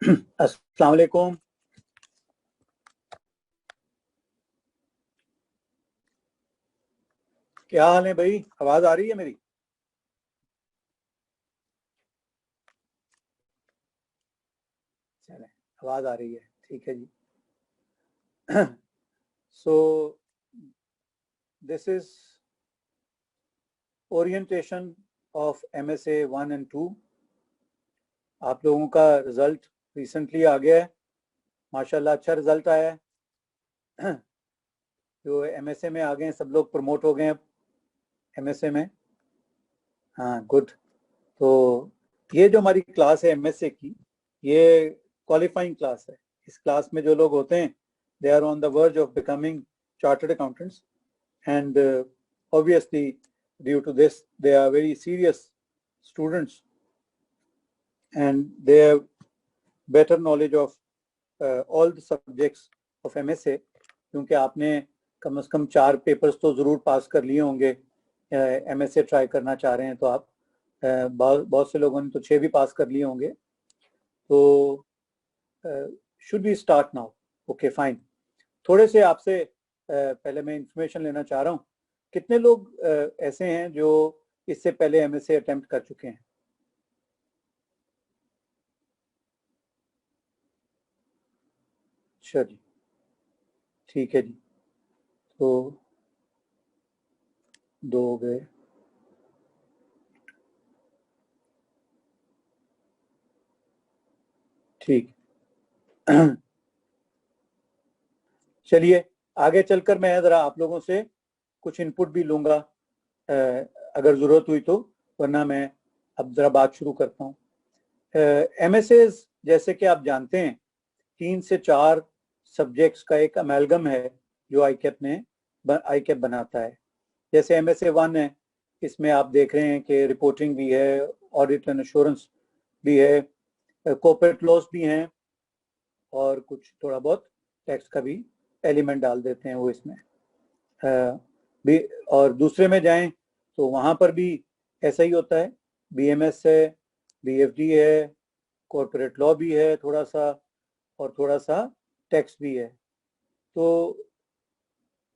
अस्सलाम वालेकुम। क्या हाल है भाई? आवाज आ रही है मेरी? चले, आवाज आ रही है, ठीक है जी। So this is orientation of MSA 1 and 2। आप लोगों का रिजल्ट रिसेंटली आ गया है, माशाल्लाह अच्छा रिजल्ट आया है। जो MSA में आ गए हैं सब लोग प्रमोट हो गए हैं MSA में। हाँ, गुड। तो ये जो हमारी क्लास है MSA की, ये क्वालिफाइंग क्लास है। इस क्लास में जो लोग होते हैं, they are on the verge of becoming chartered accountants, and obviously due to this they are very serious students and they have better knowledge of all the subjects of MSA, क्योंकि आपने कम से कम 4 papers तो ज़रूर पास कर लिए होंगे। MSA try करना चाह रहे हैं तो आप बहुत से लोगों ने तो 6 भी पास कर लिए होंगे। तो should we start now? Okay fine. थोड़े से आपसे पहले मैं इंफॉर्मेशन लेना चाह रहा हूँ। कितने लोग ऐसे हैं जो इससे पहले MSA अटेम्प्ट कर चुके हैं? अच्छा जी, ठीक है जी। तो 2 हो गए। ठीक। चलिए, आगे चलकर मैं ज़रा आप लोगों से कुछ इनपुट भी लूँगा अगर ज़रूरत हुई तो, वरना मैं अब ज़रा बात शुरू करता हूँ। MSA जैसे कि आप जानते हैं 3 से 4 सब्जेक्ट्स का एक अमेलगम है जो आईकेप बनाता है। जैसे MSA 1 है, इसमें आप देख रहे हैं कि रिपोर्टिंग भी है, ऑडिट एंड एश्योरेंस भी है, कॉर्पोरेट लॉस भी हैं, और कुछ थोड़ा बहुत टैक्स का भी एलिमेंट डाल देते हैं वो इसमें भी। और दूसरे में जाएं तो वहाँ पर भी ऐसा ही होता है, BMS है, BFD है, कॉर्पोरेट लॉ भी है थोड़ा सा, और थोड़ा सा टैक्स भी है। तो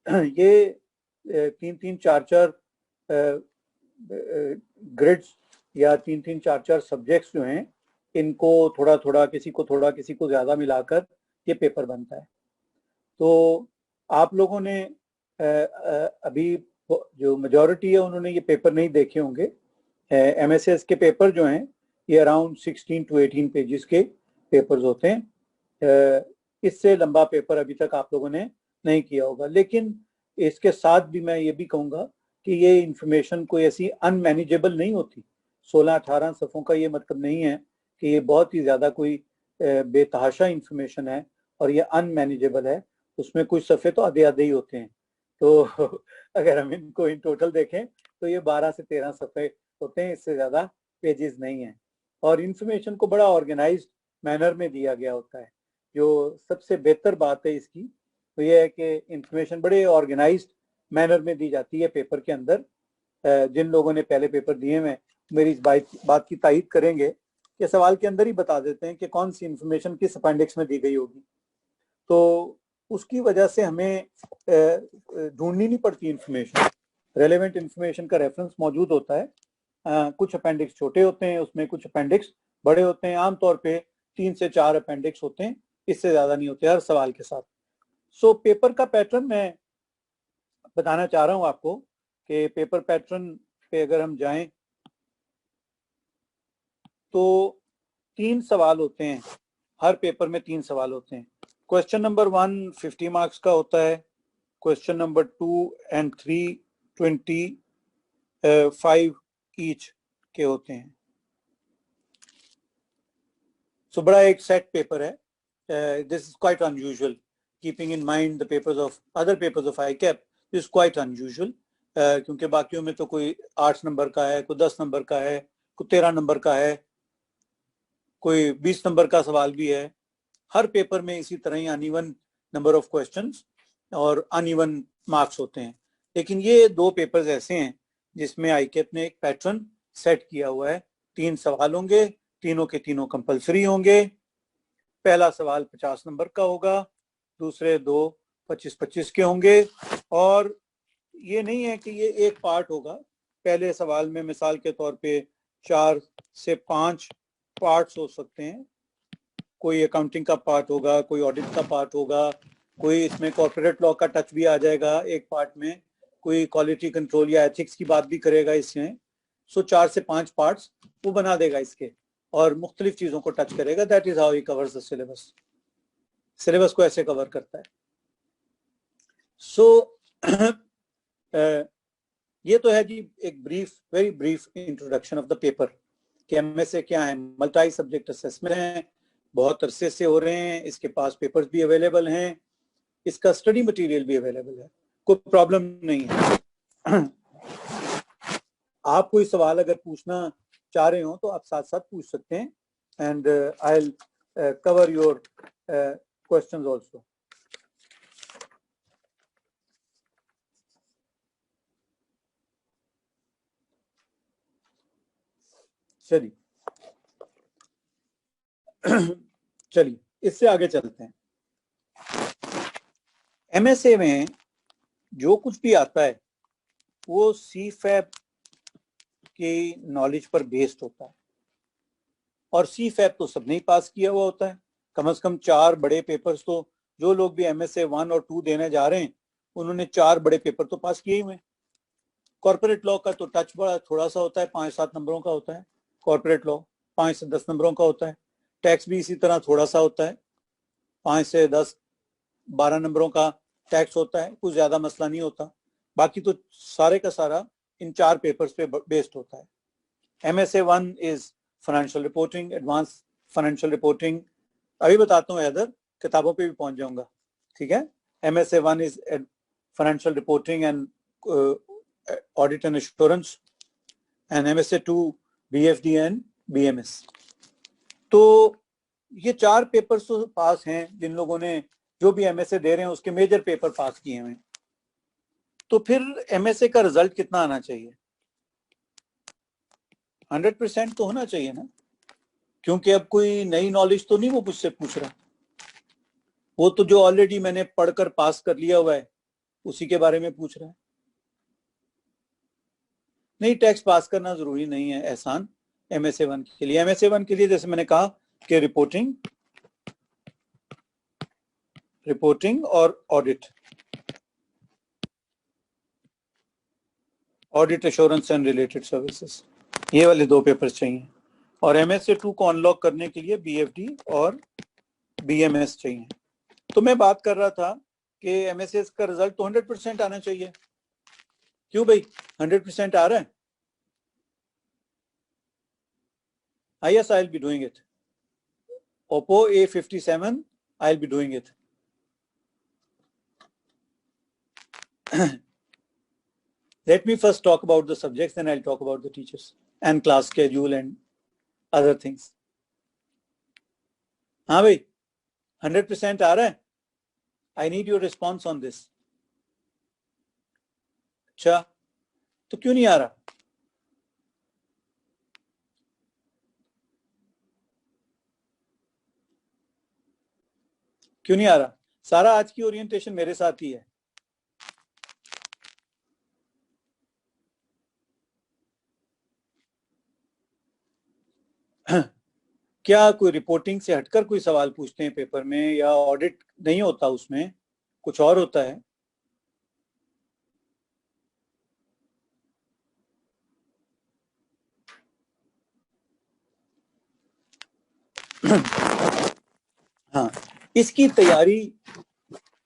ये 3-3, 4-4 ग्रिड्स या 3-3, 4-4 सब्जेक्ट्स जो हैं, इनको थोड़ा थोड़ा किसी को ज़्यादा मिलाकर ये पेपर बनता है। तो आप लोगों ने अभी जो मेजॉरिटी है उन्होंने ये पेपर नहीं देखे होंगे। MSS के पेपर जो हैं ये अराउंड 16 to 18 पेजेस के पेपर्स होते हैं। इससे लंबा पेपर अभी तक आप लोगों ने नहीं किया होगा, लेकिन इसके साथ भी मैं ये भी कहूँगा कि ये इंफॉर्मेशन कोई ऐसी अनमैनेजेबल नहीं होती। 16-18 सफ़ों का ये मतलब नहीं है कि ये बहुत ही ज़्यादा कोई बेतहाशा इंफॉर्मेशन है और ये अनमैनेजेबल है। उसमें कुछ सफ़े तो आधे आधे ही होते हैं। तो अगर हम इनको इन टोटल देखें तो ये 12 से 13 सफ़े होते हैं, इससे ज़्यादा पेजेस नहीं हैं। और इंफॉर्मेशन को बड़ा ऑर्गेनाइज्ड मैनर में दिया गया होता है। जो सबसे बेहतर बात है इसकी तो ये है कि इंफॉर्मेशन बड़े ऑर्गेनाइज्ड मैनर में दी जाती है पेपर के अंदर। जिन लोगों ने पहले पेपर दिए हुए मेरी इस बात की तायीद करेंगे कि सवाल के अंदर ही बता देते हैं कि कौन सी इंफॉर्मेशन किस अपेंडिक्स में दी गई होगी। तो उसकी वजह से हमें ढूंढनी नहीं पड़ती इंफॉर्मेशन, रेलेवेंट इंफॉर्मेशन का रेफरेंस मौजूद होता है। कुछ अपेंडिक्स छोटे होते हैं उसमें, कुछ अपेंडिक्स बड़े होते हैं। आमतौर पे 3 से 4 अपेंडिक्स होते हैं, इससे ज़्यादा नहीं होते हर सवाल के साथ। सो पेपर का पैटर्न मैं बताना चाह रहा हूँ आपको कि पेपर पैटर्न पे अगर हम जाएं तो 3 सवाल होते हैं, हर पेपर में 3 सवाल होते हैं। क्वेश्चन नंबर 1 50 मार्क्स का होता है, क्वेश्चन नंबर 2 and 3 25 ईच के होते हैं। सो बड़ा एक सेट पेपर है। This is quite unusual, keeping in mind the papers of other papers of ICAP, this is quite unusual. क्योंकि बाकियों में तो कोई 8 नंबर का है, कोई 10 नंबर का है, कोई 13 नंबर का है, कोई 20 नंबर का सवाल भी है। हर पेपर में इसी तरह ही अनइवन नंबर ऑफ क्वेश्चंस और अनइवन मार्क्स होते हैं। लेकिन ये 2 पेपर्स ऐसे हैं जिसमें आईकेप ने एक पैटर्न सेट किया हुआ है। 3 सवाल होंगे, तीनों के तीनों कंपलसरी होंगे, पहला सवाल 50 नंबर का होगा, दूसरे दो 25-25 के होंगे। और ये नहीं है कि ये एक पार्ट होगा, पहले सवाल में मिसाल के तौर पे 4 से 5 पार्ट्स हो सकते हैं। कोई अकाउंटिंग का पार्ट होगा, कोई ऑडिट का पार्ट होगा, कोई इसमें कॉर्पोरेट लॉ का टच भी आ जाएगा एक पार्ट में, कोई क्वालिटी कंट्रोल या एथिक्स की बात भी करेगा इसमें। सो 4 से 5 पार्ट्स वो बना देगा इसके, और मुख्तलिफ चीजों को टच करेगा। That is how he covers the syllabus. Syllabus को ऐसे कवर करता है। सो ये तो है जी एक brief, very brief introduction of the paper कि एमएसए क्या है। मल्टी सब्जेक्ट असेसमेंट है, बहुत अरसे से हो रहे हैं, इसके पास पेपर्स भी अवेलेबल हैं, इसका स्टडी मटेरियल भी अवेलेबल है, कोई प्रॉब्लम नहीं है। आप कोई सवाल अगर पूछना चाह रहे हो तो आप साथ साथ पूछ सकते हैं, and I will cover your questions also. चलिए चलिए इससे आगे चलते हैं। एमएसए में जो कुछ भी आता है वो सीफैब की नॉलेज पर बेस्ड होता है, और सीफैब तो सबने ही पास किया हुआ होता है। कम से कम 4 बड़े पेपर्स तो, जो लोग भी एमएसए 1 और 2 देने जा रहे हैं उन्होंने 4 बड़े पेपर तो पास किए ही हुए। कॉर्पोरेट लॉ का तो टच बड़ा थोड़ा सा होता है, 5-7 नंबरों का होता है। कॉर्पोरेट लॉ 5 से 10 नंबरों का होता है। टैक्स भी इसी तरह थोड़ा सा होता है, 5 से 10-12 नंबरों का टैक्स होता है, कुछ ज्यादा मसला नहीं होता। बाकी तो सारे का सारा इन 4 पेपर्स पे बेस्ड होता है। MSA 1 is financial reporting, advance financial reporting. अभी बताता हूँ इधर, किताबों पे भी पहुंच जाऊंगा, ठीक है। MSA 1 is financial reporting and audit and assurance, and MSA 2 BFD and BMS. तो ये 4 पेपर्स तो पास हैं जिन लोगों ने, जो भी एमएसए दे रहे हैं उसके मेजर पेपर पास किए हुए। तो फिर एमएसए का रिजल्ट कितना आना चाहिए? 100% तो होना चाहिए ना, क्योंकि अब कोई नई नॉलेज तो नहीं वो मुझसे पूछ रहा, वो तो जो ऑलरेडी मैंने पढ़कर पास कर लिया हुआ है उसी के बारे में पूछ रहा है। नहीं, टैक्स पास करना जरूरी नहीं है एहसान एमएसए 1 के लिए। एमएसए 1 के लिए जैसे मैंने कहा कि रिपोर्टिंग और audit assurance and related services, ये वाले 2 पेपर चाहिए। और एमएसए 2 को अनलॉक करने के लिए बीएफडी और बीएमएस चाहिए। तो मैं बात कर रहा था कि एमएसए का रिजल्ट तो 100% आना चाहिए। क्यों भाई, 100% आ रहा है? Yes, I'll be doing it. Oppo A57, I'll be doing it. Let me first talk about the subjects, then I'll talk about the teachers and class schedule and other things. हाँ भाई, 100% आ रहा है? I need your response on this. अच्छा, तो क्यों नहीं आ रहा? क्यों नहीं आ रहा? सारा आज की ओरिएंटेशन मेरे साथ ही है। क्या कोई रिपोर्टिंग से हटकर कोई सवाल पूछते हैं पेपर में, या ऑडिट नहीं होता उसमें, कुछ और होता है? हाँ, इसकी तैयारी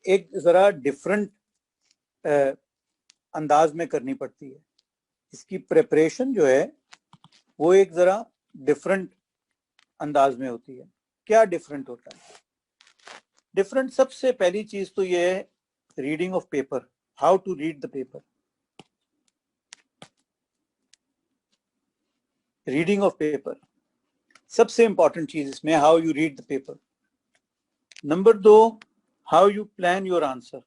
एक जरा डिफरेंट अंदाज में करनी पड़ती है। इसकी प्रिपरेशन जो है वो एक जरा डिफरेंट अंदाज में होती है। क्या डिफरेंट होता है? डिफरेंट सबसे पहली चीज तो ये है reading of paper, how to read the paper. Reading of paper सबसे इंपॉर्टेंट चीज इसमें, how you read the paper. Number 2, how you plan your answer.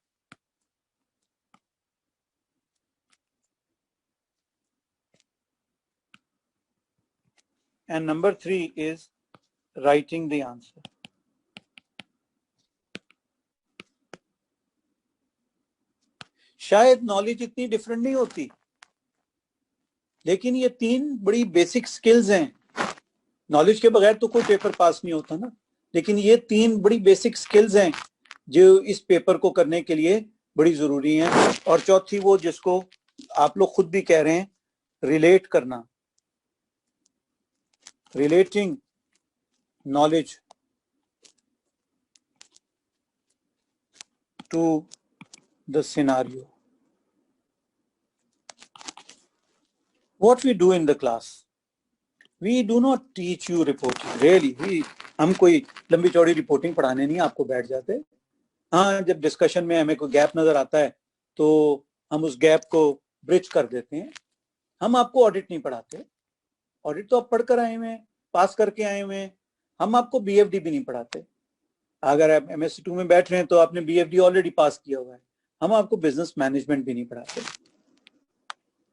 And number 3 is writing the answer. शायद नॉलेज इतनी डिफरेंट नहीं होती, लेकिन ये 3 बड़ी बेसिक स्किल्स हैं। नॉलेज के बगैर तो कोई पेपर पास नहीं होता ना, लेकिन ये 3 बड़ी बेसिक स्किल्स हैं जो इस पेपर को करने के लिए बड़ी जरूरी हैं। और चौथी वो जिसको आप लोग खुद भी कह रहे हैं, रिलेट करना, relating knowledge to the scenario. What we do in the class, we do not teach you reporting. Really, हम कोई लंबी चौड़ी रिपोर्टिंग पढ़ाने नहीं आपको बैठ जाते। हाँ, जब डिस्कशन में हमें कोई गैप नजर आता है तो हम उस गैप को ब्रिज कर देते हैं। हम आपको ऑडिट नहीं पढ़ाते, ऑडिट तो आप पढ़कर आए हुए हैं, पास करके आए हुए हैं। हम आपको बीएफडी भी नहीं पढ़ाते। अगर आप MSc2 में बैठ रहे हैं तो आपने बीएफडी ऑलरेडी पास किया हुआ है। हम आपको बिजनेस मैनेजमेंट भी नहीं पढ़ाते,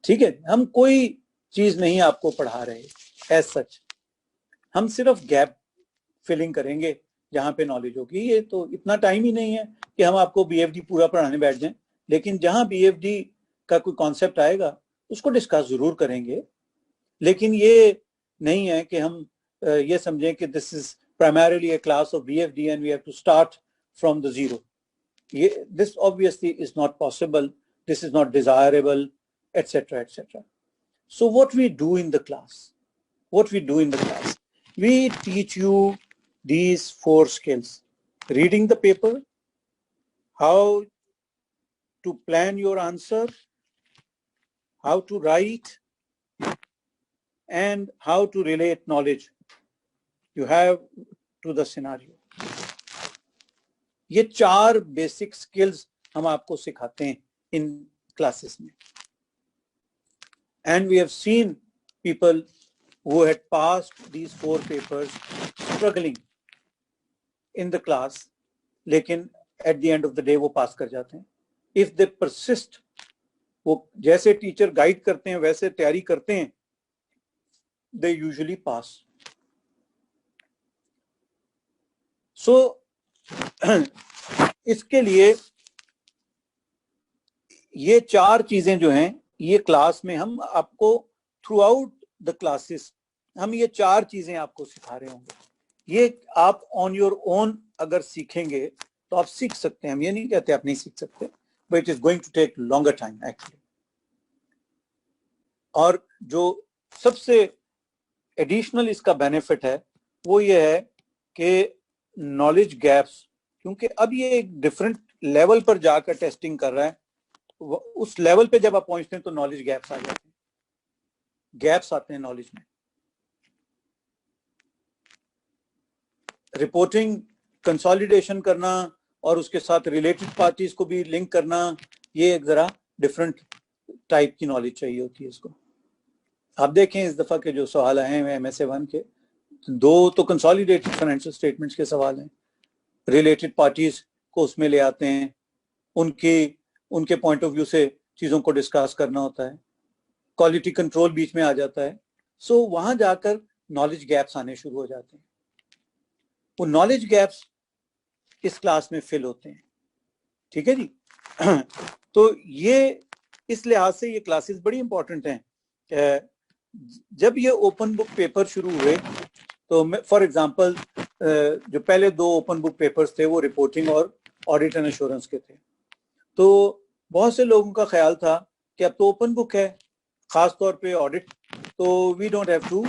ठीक है। हम कोई चीज नहीं आपको पढ़ा रहे एज सच, हम सिर्फ गैप फिलिंग करेंगे जहां पे नॉलेज होगी। ये तो इतना टाइम ही नहीं है कि हम आपको बीएफडी पूरा पढ़ाने बैठ जाएं, लेकिन जहां बीएफडी का कोई कॉन्सेप्ट आएगा उसको डिस्कस जरूर करेंगे। लेकिन ये नहीं है कि हम ये समझें कि this is primarily a class of BFD and we have to start from the zero. ये this obviously is not possible, this is not desirable, etc., etc. So what we do in the class, we teach you these 4 skills: reading the paper, how to plan your answer, how to write, and how to relate knowledge you have to the scenario. ये 4 basic skills हम आपको सिखाते हैं इन classes में। And we have seen people who had passed these 4 papers struggling in the class, लेकिन at the end of the day वो पास कर जाते हैं। If they persist, वो जैसे टीचर गाइड करते हैं वैसे तैयारी करते हैं, they usually pass. So इसके लिए ये 4 चीजें जो हैं, ये क्लास में हम आपको थ्रू आउट द क्लासेस हम ये 4 चीजें आपको सिखा रहे होंगे। ये आप ऑन योर ओन अगर सीखेंगे तो आप सीख सकते हैं, हम ये नहीं कहते आप नहीं सीख सकते, but it is going to take longer time actually. और जो सबसे एडिशनल इसका बेनिफिट है वो ये है कि नॉलेज गैप्स, क्योंकि अब ये एक डिफरेंट लेवल पर जाकर टेस्टिंग कर रहा है, उस लेवल पे जब आप पहुंचते हैं तो नॉलेज गैप्स आ जाते हैं, गैप्स आते हैं नॉलेज में। रिपोर्टिंग कंसोलिडेशन करना और उसके साथ रिलेटेड पार्टीज को भी लिंक करना, ये एक जरा डिफरेंट टाइप की नॉलेज चाहिए होती है इसको। आप देखें इस दफा के जो सवाल आए हैं MSA1 के, 2 तो कंसोलिडेटेड फाइनेंशियल स्टेटमेंट्स के सवाल हैं, रिलेटेड पार्टीज को उसमें ले आते हैं, उनके पॉइंट ऑफ व्यू से चीजों को डिस्कस करना होता है, क्वालिटी कंट्रोल बीच में आ जाता है। सो वहां जाकर नॉलेज गैप्स आने शुरू हो जाते हैं। वो नॉलेज गैप्स इस क्लास में फिल होते हैं, ठीक है जी। तो ये इस लिहाज से ये क्लासेस बड़ी इंपॉर्टेंट हैं। जब ये ओपन बुक पेपर शुरू हुए तो फॉर एग्जांपल जो पहले 2 ओपन बुक पेपर्स थे वो रिपोर्टिंग और ऑडिट एंड एश्योरेंस के थे। तो बहुत से लोगों का ख्याल था कि अब तो ओपन बुक है, खास तौर पे ऑडिट, तो we don't have to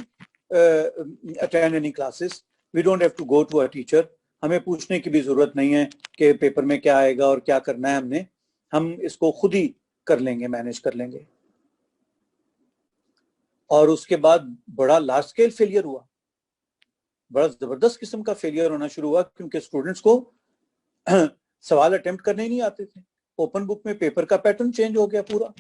attend any classes, we don't have to go to a teacher, हमें पूछने की भी जरूरत नहीं है कि पेपर में क्या आएगा और क्या करना है, हम इसको खुद ही कर लेंगे, मैनेज कर लेंगे। और उसके बाद बड़ा लार्ज स्केल फेलियर हुआ, बड़ा जबरदस्त किस्म का फेलियर होना शुरू हुआ, क्योंकि स्टूडेंट्स को सवाल अटेम्प्ट करने नहीं आते थे। ओपन बुक में पेपर का पैटर्न चेंज हो गया पूरा।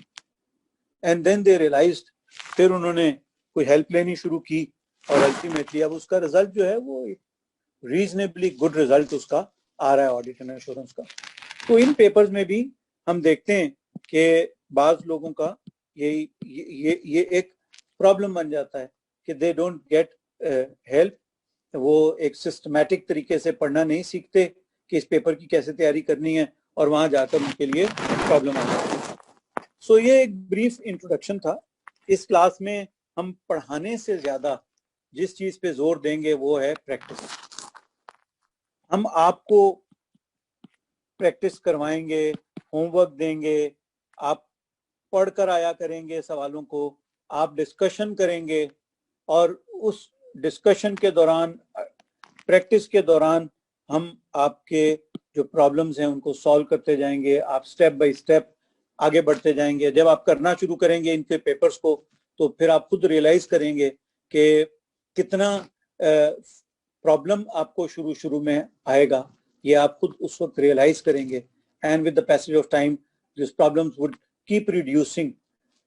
एंड देन दे रियलाइज्ड, फिर उन्होंने कोई हेल्प लेनी शुरू की और अल्टीमेटली अब उसका रिजल्ट जो है वो रीजनेबली गुड रिजल्ट उसका आ रहा है ऑडिट एंड एश्योरेंस का। तो इन पेपर्स में भी हम देखते हैं कि बाज लोगों का ये एक प्रॉब्लम बन जाता है कि दे डोंट गेट हेल्प, वो एक सिस्टमैटिक तरीके से पढ़ना नहीं सीखते कि इस पेपर की कैसे तैयारी करनी है, और वहां जाकर उनके लिए प्रॉब्लम आ जाती है। सो ये एक ब्रीफ इंट्रोडक्शन था। इस क्लास में हम पढ़ाने से ज्यादा जिस चीज पे जोर देंगे वो है प्रैक्टिस। हम आपको प्रैक्टिस करवाएंगे, होमवर्क देंगे, आप पढ़कर आया करेंगे सवालों को, आप डिस्कशन करेंगे और उस डिस्कशन के दौरान, प्रैक्टिस के दौरान हम आपके जो प्रॉब्लम्स हैं उनको सॉल्व करते जाएंगे। आप स्टेप बाय स्टेप आगे बढ़ते जाएंगे। जब आप करना शुरू करेंगे इनके पेपर्स को तो फिर आप खुद रियलाइज करेंगे कि कितना प्रॉब्लम आपको शुरू शुरू में आएगा, ये आप खुद उस वक्त रियलाइज करेंगे। And with the passage of time this problems would keep reducing.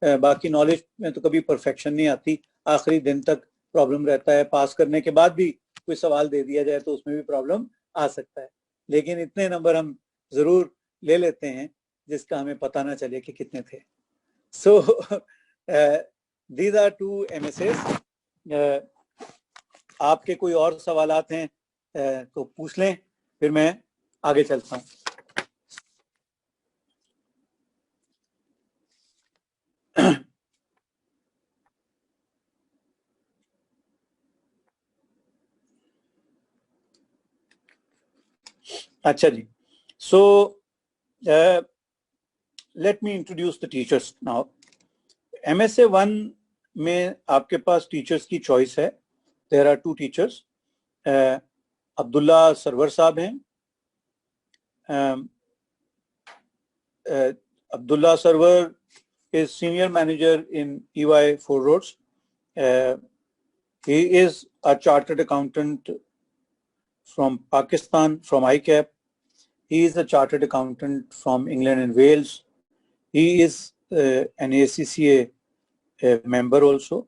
बाकी नॉलेज में तो कभी परफेक्शन नहीं आती, आखिरी दिन तक प्रॉब्लम रहता है। पास करने के बाद भी कोई सवाल दे दिया जाए तो उसमें भी प्रॉब्लम आ सकता है, लेकिन इतने नंबर हम जरूर ले लेते हैं जिसका हमें पता ना चले कि कितने थे। So these are 2 MSAs। आपके कोई और सवालात हैं तो पूछ लें, फिर मैं आगे चलता हूँ। अच्छा जी, so let me introduce the teachers now. MSA 1 में आपके पास टीचर्स की चॉइस है। There are 2 teachers. Abdullah Sarwar साहब हैं। Abdullah Sarwar is senior manager in EY 4 Roads. He is a chartered accountant from Pakistan, from ICAP. He is a chartered accountant from England and Wales. He is an ACCA member also.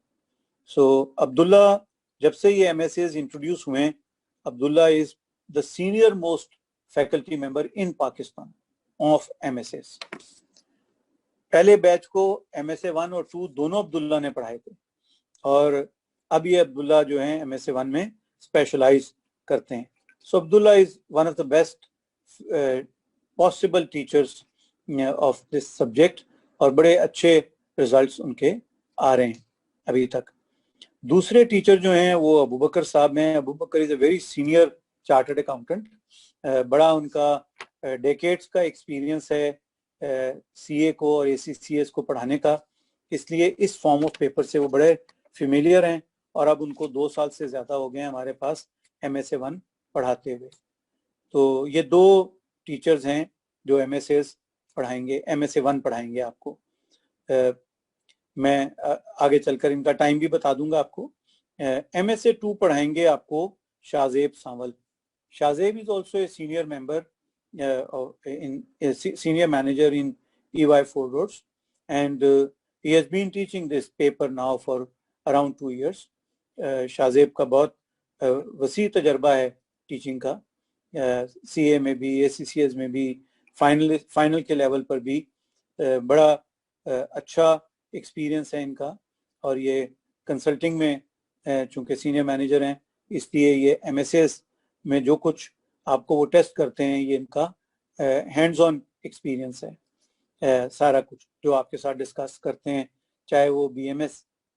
So Abdullah, जब से ये MSAs introduce हुए, Abdullah is the senior most faculty member in Pakistan of MSAs. पहले batch को MSA 1 और 2 दोनों अब्दुल्ला ने पढ़ाए थे और अब ये अब्दुल्ला जो हैं MSA 1 में स्पेशलाइज करते हैं। So Abdullah is one of the best possible teachers of this subject और बड़े अच्छे रिजल्ट्स उनके आ रहे हैं अभी तक। दूसरे टीचर जो हैं वो अबू बकर साहब हैं। Abu Bakar is a very senior chartered accountant. बड़ा उनका डेकेड्स का एक्सपीरियंस है CA को और ACCS को पढ़ाने का, इसलिए इस फॉर्म ऑफ पेपर से वो बड़े फेमिलियर हैं और अब उनको 2 साल से ज़्यादा हो गए हैं हमारे पास MSA 1 पढ़ाते हुए। तो ये 2 टीचर्स हैं जो MSAs पढ़ाएंगे, MSA 1 पढ़ाएंगे आपको। मैं आगे चलकर इनका टाइम भी बता दूंगा आपको। MSA 2 पढ़ाएंगे आपको Shahzeb Sanwal. Shahzeb is also a senior member senior manager in EY 4 Roads, and he has been teaching this paper now for around 2 years. Shahzeb का बहुत वसी तजर्बा है टीचिंग का, CA में भी, ACCS में भी, फाइनल के लेवल पर भी बड़ा अच्छा एक्सपीरियंस है इनका। और ये कंसल्टिंग में चूँकि सीनियर मैनेजर हैं इसलिए ये MSAs में जो कुछ आपको वो टेस्ट करते हैं ये इनका हैंड्स ऑन एक्सपीरियंस है। सारा कुछ जो आपके साथ डिस्कस करते हैं, चाहे वो BMS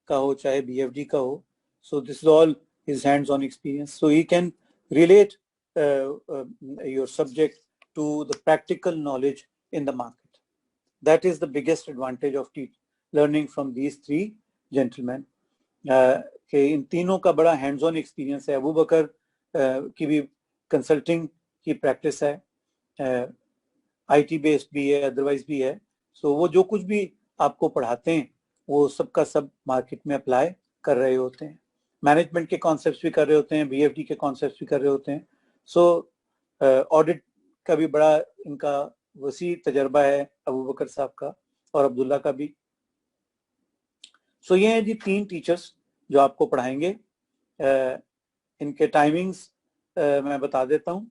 का हो चाहे BFD का हो, so this is all his hands on experience, so he can relate your subject to the practical knowledge in the market. That is the biggest advantage of learning from these 3 gentleman. कि इन तीनों का बड़ा hands on experience है। अबू बकर की भी consulting की practice है, IT बेस्ड भी है, अदरवाइज भी है। सो वो जो कुछ भी आपको पढ़ाते हैं वो सबका सब मार्केट में अप्लाई कर रहे होते हैं। मैनेजमेंट के कॉन्सेप्ट्स भी कर रहे होते हैं, BFD के कॉन्सेप्ट्स भी कर रहे होते हैं। सो ऑडिट का भी बड़ा इनका वसी तजर्बा है अबू बकर साहब का और अब्दुल्ला का भी। सो ये हैं जी 3 टीचर्स जो आपको पढ़ाएंगे। इनके टाइमिंग्स मैं बता देता हूँ।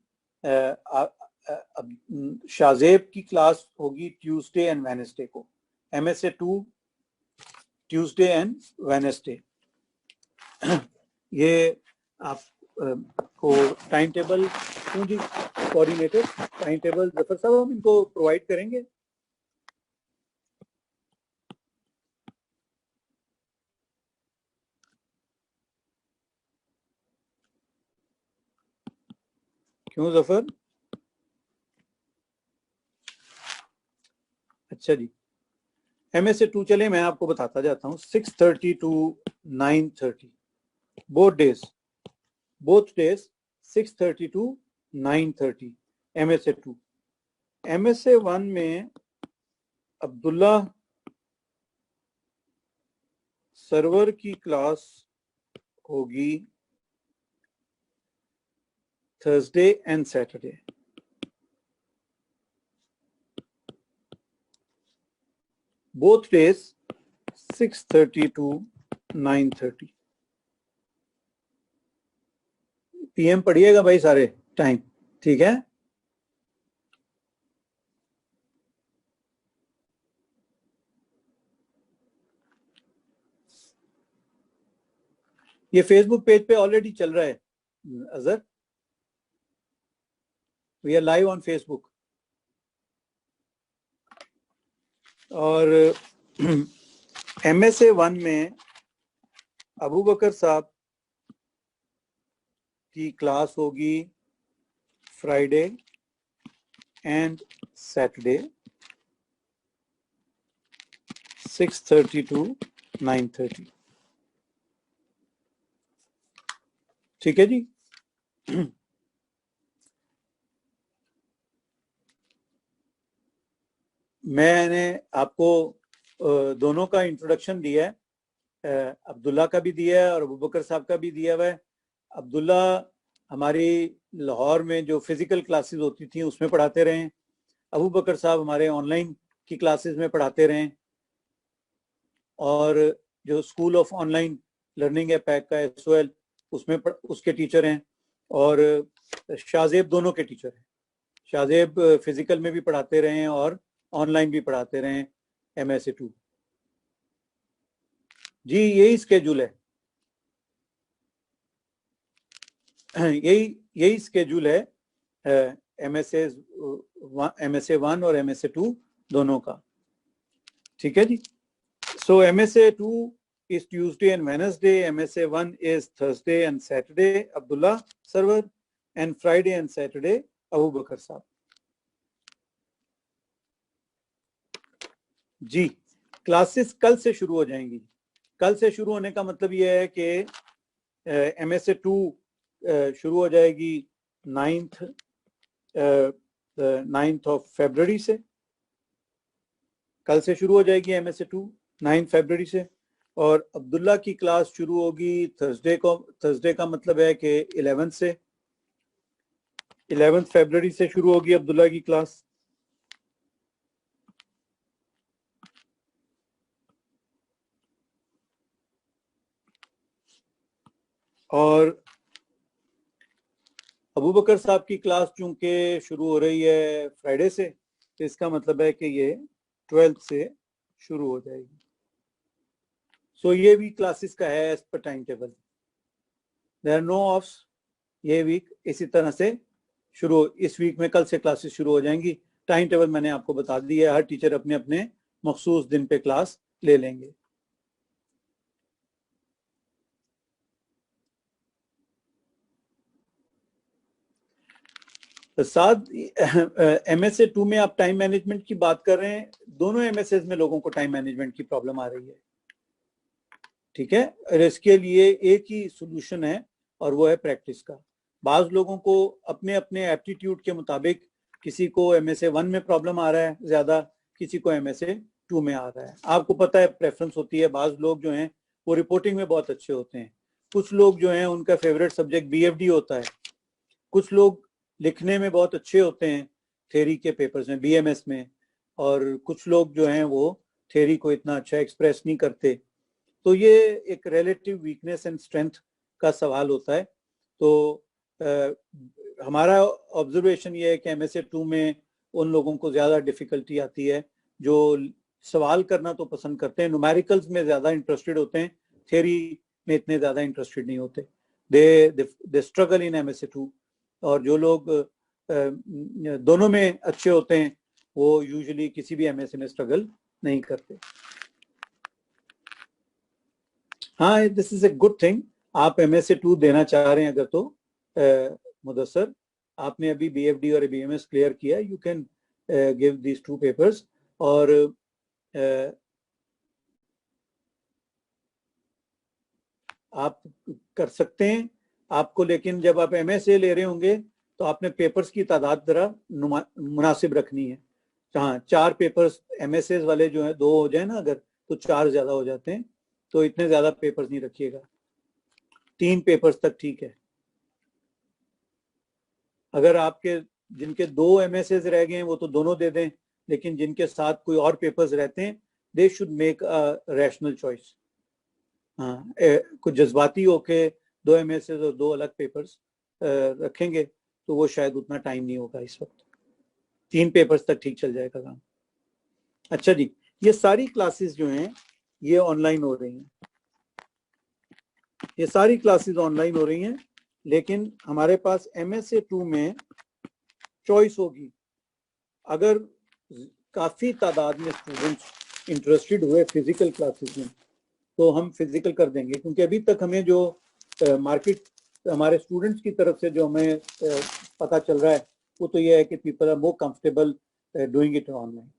शाहजेब की क्लास होगी ट्यूसडे एंड वेडनेसडे को, MSA 2 ट्यूसडे एंड वेडनेसडे। ये आपको टाइम टेबल जी कोऑर्डिनेटर टाइम टेबल जफर साहब हम इनको प्रोवाइड करेंगे। क्यों जफर? अच्छा जी, MSA 2 चले मैं आपको बताता जाता हूँ। 6:30 to 9:30 both days 6:30 to 9:30 MSA 2। MSA 1 में अब्दुल्ला सर्वर की क्लास होगी Thursday and Saturday. Both days 6:30 to 9:30 PM पढ़िएगा भाई सारे टाइम, ठीक है? ये फेसबुक पेज पे ऑलरेडी चल रहा है Azhar, we are live on Facebook. और MSA 1 में अबू बकर साहब की क्लास होगी फ्राइडे एंड सैटरडे 6:30 to 9:30, ठीक है जी? मैंने आपको दोनों का इंट्रोडक्शन दिया है, अब्दुल्ला का भी दिया है और अबू बकर साहब का भी दिया हुआ है। अब्दुल्ला हमारी लाहौर में जो फिजिकल क्लासेस होती थी उसमें पढ़ाते रहे, अबू बकर साहब हमारे ऑनलाइन की क्लासेस में पढ़ाते रहे, और जो स्कूल ऑफ ऑनलाइन लर्निंग है पैक का SOL उसमें उसके टीचर हैं, और शाहजेब दोनों के टीचर हैं। शाहजेब फिजिकल में भी पढ़ाते रहे हैं और ऑनलाइन भी पढ़ाते रहे MSA 2। जी यही स्केड्यूल है, यही स्केड्यूल है MSA 1 और MSA 2 दोनों का, ठीक है जी? So MSA 2 is Tuesday and Wednesday, MSA 1 is Thursday and Saturday, Abdullah Sarwar, and Friday and Saturday, Abu Bakr साहब। जी क्लासेस कल से शुरू हो जाएंगी। कल से शुरू होने का मतलब ये है कि MSA 2 शुरू हो जाएगी 9th of February से। कल से शुरू हो जाएगी MSA 2 9 फरवरी से, और अब्दुल्ला की क्लास शुरू होगी थर्सडे को। थर्सडे का मतलब है कि 11 फरवरी से शुरू होगी अब्दुल्ला की क्लास। और अबू बकर साहब की क्लास चूंकि शुरू हो रही है फ्राइडे से, तो इसका मतलब है कि ये 12th से शुरू हो जाएगी। सो ये भी क्लासेस का है as per time table, there are no offs ये वीक। इसी तरह से शुरू इस वीक में कल से क्लासेस शुरू हो जाएंगी। टाइम टेबल मैंने आपको बता दिया है, हर टीचर अपने अपने मखसूस दिन पे क्लास ले लेंगे। साथ MSA 2 में आप टाइम मैनेजमेंट की बात कर रहे हैं, दोनों MSAs में लोगों को टाइम मैनेजमेंट की प्रॉब्लम आ रही है, ठीक है? और इसके लिए एक ही सोल्यूशन है और वो है प्रैक्टिस का। बाज लोगों को अपने अपने एप्टीट्यूड के मुताबिक, किसी को MSA 1 में प्रॉब्लम आ रहा है ज्यादा, किसी को MSA 2 में आ रहा है। आपको पता है प्रेफरेंस होती है। बाज लोग जो हैं वो रिपोर्टिंग में बहुत अच्छे होते हैं, कुछ लोग जो हैं उनका फेवरेट सब्जेक्ट BFD होता है, कुछ लोग लिखने में बहुत अच्छे होते हैं थ्योरी के पेपर्स में BMS में, और कुछ लोग जो हैं वो थ्योरी को इतना अच्छा एक्सप्रेस नहीं करते। तो ये एक रिलेटिव वीकनेस एंड स्ट्रेंथ का सवाल होता है। तो हमारा ऑब्जर्वेशन ये है कि MSA 2 में उन लोगों को ज़्यादा डिफ़िकल्टी आती है जो सवाल करना तो पसंद करते हैं, न्यूमेरिकल्स में ज़्यादा इंटरेस्टेड होते हैं, थ्योरी में इतने ज़्यादा इंटरेस्टेड नहीं होते। They struggle in MSA 2। और जो लोग दोनों में अच्छे होते हैं वो यूजुअली किसी भी MSA में स्ट्रगल नहीं करते। हाँ, this is a good thing. आप MSA 2 देना चाह रहे हैं अगर तो मुदस्सर, आपने अभी BFD और BMS क्लियर किया, you can give these 2 papers. और आप कर सकते हैं आपको, लेकिन जब आप MSA ले रहे होंगे तो आपने पेपर्स की तादाद जरा मुनासिब रखनी है। हाँ, 4 पेपर्स MSA वाले जो है 2 हो जाए ना अगर, तो 4 ज्यादा हो जाते हैं, तो इतने ज्यादा पेपर्स नहीं रखिएगा, 3 पेपर्स तक ठीक है। अगर आपके जिनके 2 MSA रह गए हैं वो तो दोनों दे दें, लेकिन जिनके साथ कोई और पेपर्स रहते हैं they should make a rational choice. हाँ, कुछ जज्बाती होके 2 MSA और 2 अलग पेपर्स रखेंगे तो वो शायद उतना टाइम नहीं होगा इस वक्त। 3 पेपर्स तक ठीक चल जाएगा काम। अच्छा जी, ये सारी क्लासेस जो हैं ये ऑनलाइन हो रही हैं, ये सारी क्लासेस ऑनलाइन हो रही हैं, लेकिन हमारे पास MSA 2 में चॉइस होगी। अगर काफ़ी तादाद में स्टूडेंट्स इंटरेस्टेड हुए फिजिकल क्लासेस में तो हम फिजिकल कर देंगे, क्योंकि अभी तक हमें जो मार्केट हमारे स्टूडेंट्स की तरफ से जो हमें पता चल रहा है वो तो ये है कि people are more comfortable doing it online.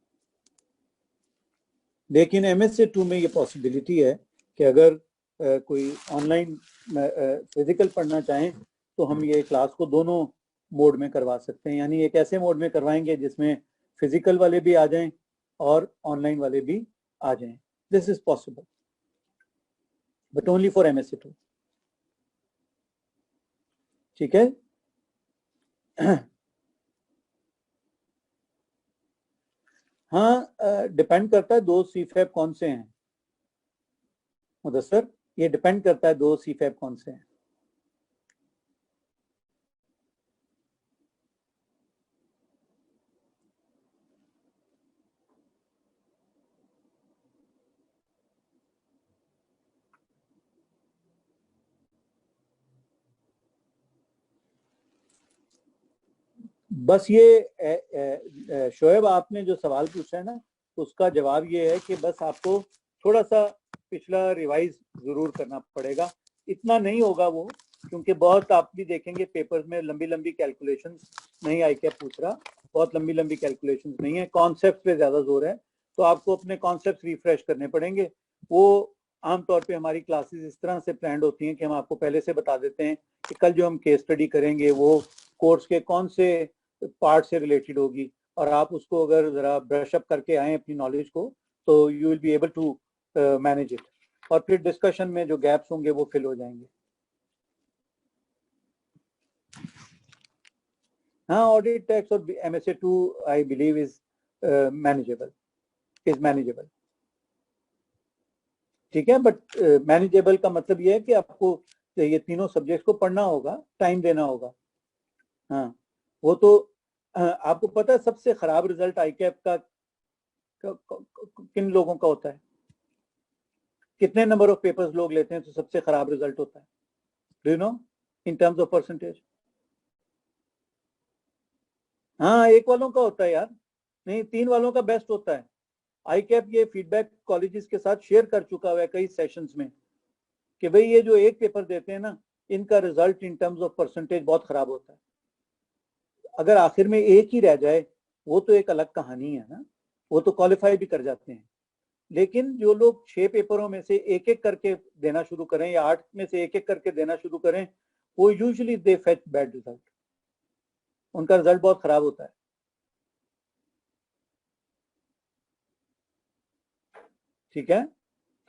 लेकिन MSA 2 में ये पॉसिबिलिटी है कि अगर कोई ऑनलाइन फिजिकल पढ़ना चाहें तो हम ये क्लास को दोनों मोड में करवा सकते हैं, यानी एक ऐसे मोड में करवाएंगे जिसमें फिजिकल वाले भी आ जाएं और ऑनलाइन वाले भी आ जाएं। This is possible but only for MSA 2। ठीक है। हाँ, डिपेंड करता है 2 CFAB कौन से हैं मुदस्सर, ये डिपेंड करता है 2 CFAB कौन से हैं। बस ये शोएब आपने जो सवाल पूछा है ना उसका जवाब ये है कि बस आपको थोड़ा सा पिछला रिवाइज जरूर करना पड़ेगा। इतना नहीं होगा वो, क्योंकि बहुत आप भी देखेंगे पेपर्स में लंबी लंबी कैलकुलेशंस नहीं आई क्या पूछ रहा, बहुत लंबी लंबी कैलकुलेशंस नहीं है, कॉन्सेप्ट पे ज्यादा जोर है, तो आपको अपने कॉन्सेप्ट रिफ्रेश करने पड़ेंगे। वो आमतौर पे हमारी क्लासेस इस तरह से प्लान होती हैं कि हम आपको पहले से बता देते हैं कि कल जो हम केस स्टडी करेंगे वो कोर्स के कौन से पार्ट से रिलेटेड होगी, और आप उसको अगर जरा ब्रश अप करके आए अपनी नॉलेज को तो you will be able to manage it, और फिर डिस्कशन में जो गैप्स होंगे वो फिल हो जाएंगे। हाँ, ऑडिट टैक्स और MSA 2 I believe is manageable, ठीक है, बट मैनेजेबल का मतलब ये है कि आपको ये तीनों सब्जेक्ट्स को पढ़ना होगा, टाइम देना होगा। हाँ, वो तो आपको पता है सबसे खराब रिजल्ट ICAP का किन लोगों का होता है, कितने नंबर ऑफ पेपर्स लोग लेते हैं तो सबसे खराब रिजल्ट होता है, do you know in terms of percentage? हाँ, 1 वालों का होता है यार, नहीं 3 वालों का बेस्ट होता है। ICAP ये फीडबैक कॉलेजेस के साथ शेयर कर चुका हुआ है कई सेशंस में कि भाई ये जो 1 पेपर देते हैं ना इनका result in terms of percentage बहुत खराब होता है। अगर आखिर में 1 ही रह जाए वो तो एक अलग कहानी है ना, वो तो क्वालिफाई भी कर जाते हैं, लेकिन जो लोग 6 पेपरों में से 1-1 करके देना शुरू करें या 8 में से 1-1 करके देना शुरू करें, वो usually they fetch bad result, उनका रिजल्ट बहुत खराब होता है। ठीक है,